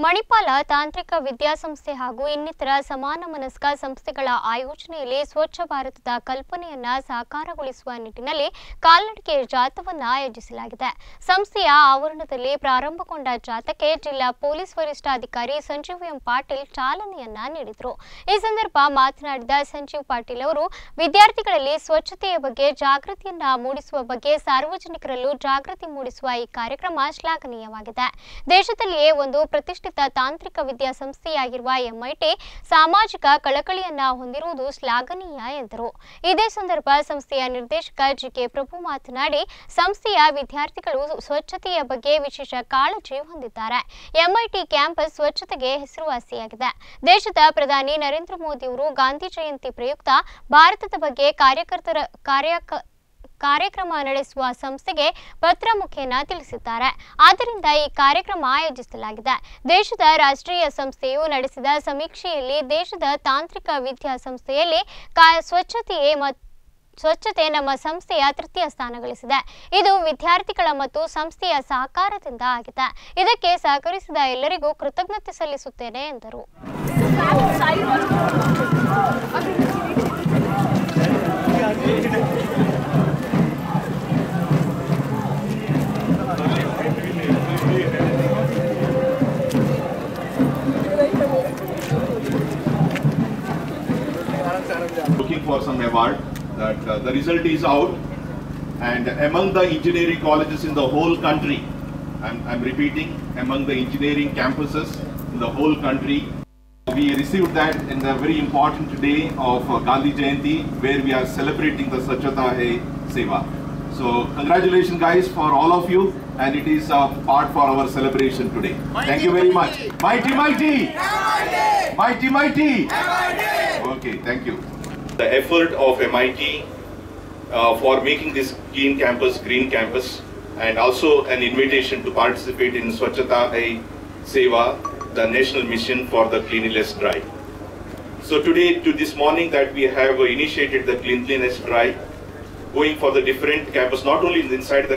ಮಣಿಪಾಲ ತಾಂತ್ರಿಕ ವಿದ್ಯಾಸಂಸ್ಥೆ ಹಾಗೂ ಇನ್ನಿತರ ಸಮಾನ ಮನಸ್ಕ ಸಂಸ್ಥೆಗಳ ಆಯೋಜನೆಯಲ್ಲಿ ಸ್ವಚ್ಛ ಭಾರತದ ಕಲ್ಪನೆಯನ್ನ ಸಾಕಾರಗೊಳಿಸುವ ನಿಟ್ಟಿನಲ್ಲಿ ಕಾಲ್ನಡಿಗೆ ಜಾಥಾವನ್ನು ಆಯೋಜಿಸಲಾಗಿದೆ. ಸಂಸ್ಥೆಯ ಆವರಣದಲ್ಲಿ ಪ್ರಾರಂಭಗೊಂಡ ಜಾಥಾಕ್ಕೆ ಜಿಲ್ಲಾ ಪೊಲೀಸ್ ವರಿಷ್ಠಾಧಿಕಾರಿ ಸಂಜೀವ್ ಎಂ ಪಾಟೀಲ್ ಚಾಲನೆಯನ್ನ ನೀಡಿದರು. ಈ ಸಂದರ್ಭ ಮಾತನಾಡಿದ ಸಂಜೀವ್ ಪಾಟೀಲ್ ಅವರು ವಿದ್ಯಾರ್ಥಿಗಳಲ್ಲಿ ಸ್ವಚ್ಛತೆಯ ಬಗ್ಗೆ ಜಾಗೃತಿಯನ್ನ ಮೂಡಿಸುವ ಬಗ್ಗೆ ಸಾರ್ವಜನಿಕರಲ್ಲೂ ಜಾಗೃತಿ ಮೂಡಿಸುವ ಈ ಕಾರ್ಯಕ್ರಮ ಶ್ಲಾಘನೀಯವಾಗಿದೆ. ದೇಶದಲ್ಲಿಯೇ ಒಂದು ಪ್ರತಿಷ್ಠಿತ ತಾಂತ್ರಿಕ ವಿದ್ಯಾಸಂಸ್ಥೆಯಾಗಿರುವ ಎಂಐಟಿ ಸಾಮಾಜಿಕ ಕಳಕಳಿಯನ್ನ ಹೊಂದಿರುವುದು ಶ್ಲಾಘನೀಯ ಎಂದರು. ಇದೇ ಸಂದರ್ಭ ಸಂಸ್ಥೆಯ ನಿರ್ದೇಶಕ ಜಿಕೆ ಪ್ರಭು ಮಾತನಾಡಿ, ಸಂಸ್ಥೆಯ ವಿದ್ಯಾರ್ಥಿಗಳು ಸ್ವಚ್ಛತೆಯ ಬಗ್ಗೆ ವಿಶೇಷ ಕಾಳಜಿ ಹೊಂದಿದ್ದಾರೆ. ಎಂಐಟಿ ಕ್ಯಾಂಪಸ್ ಸ್ವಚ್ಛತೆಗೆ ಹೆಸರುವಾಸಿಯಾಗಿದೆ. ದೇಶದ ಪ್ರಧಾನಿ ನರೇಂದ್ರ ಮೋದಿ ಅವರು ಗಾಂಧಿ ಜಯಂತಿ ಪ್ರಯುಕ್ತ ಭಾರತದ ಬಗ್ಗೆ ಕಾರ್ಯಕ್ರಮ ನಡೆಸುವ ಸಂಸ್ಥೆಗೆ ಪತ್ರ ಮುಖೇನ ತಿಳಿಸಿದ್ದಾರೆ. ಆದ್ದರಿಂದ ಈ ಕಾರ್ಯಕ್ರಮ ಆಯೋಜಿಸಲಾಗಿದೆ. ದೇಶದ ರಾಷ್ಟ್ರೀಯ ಸಂಸ್ಥೆಯು ನಡೆಸಿದ ಸಮೀಕ್ಷೆಯಲ್ಲಿ ದೇಶದ ತಾಂತ್ರಿಕ ವಿದ್ಯಾಸಂಸ್ಥೆಯಲ್ಲಿ ಸ್ವಚ್ಛತೆ ನಮ್ಮ ಸಂಸ್ಥೆಯ ತೃತೀಯ ಸ್ಥಾನ ಗಳಿಸಿದೆ. ಇದು ವಿದ್ಯಾರ್ಥಿಗಳ ಮತ್ತು ಸಂಸ್ಥೆಯ ಸಹಕಾರದಿಂದ ಆಗಿದೆ. ಇದಕ್ಕೆ ಸಹಕರಿಸಿದ ಎಲ್ಲರಿಗೂ ಕೃತಜ್ಞತೆ ಸಲ್ಲಿಸುತ್ತೇನೆ ಎಂದರು. Looking for some award, that the result is out, and among the engineering colleges in the whole country, I'm repeating, among the engineering campuses in the whole country, we received that in the very important day of Gandhi Jayanti, where we are celebrating the Swachhata Hai Seva. So congratulations guys for all of you, and it is a part for our celebration today. Thank you very much. Mighty, mighty! Mighty, mighty! Okay, thank you. The effort of MIT for making this green campus, and also an invitation to participate in Swachhata Hai Seva, the national mission for the cleanliness drive. So today, this morning, that we have initiated the cleanliness drive, going for the different campus, not only inside the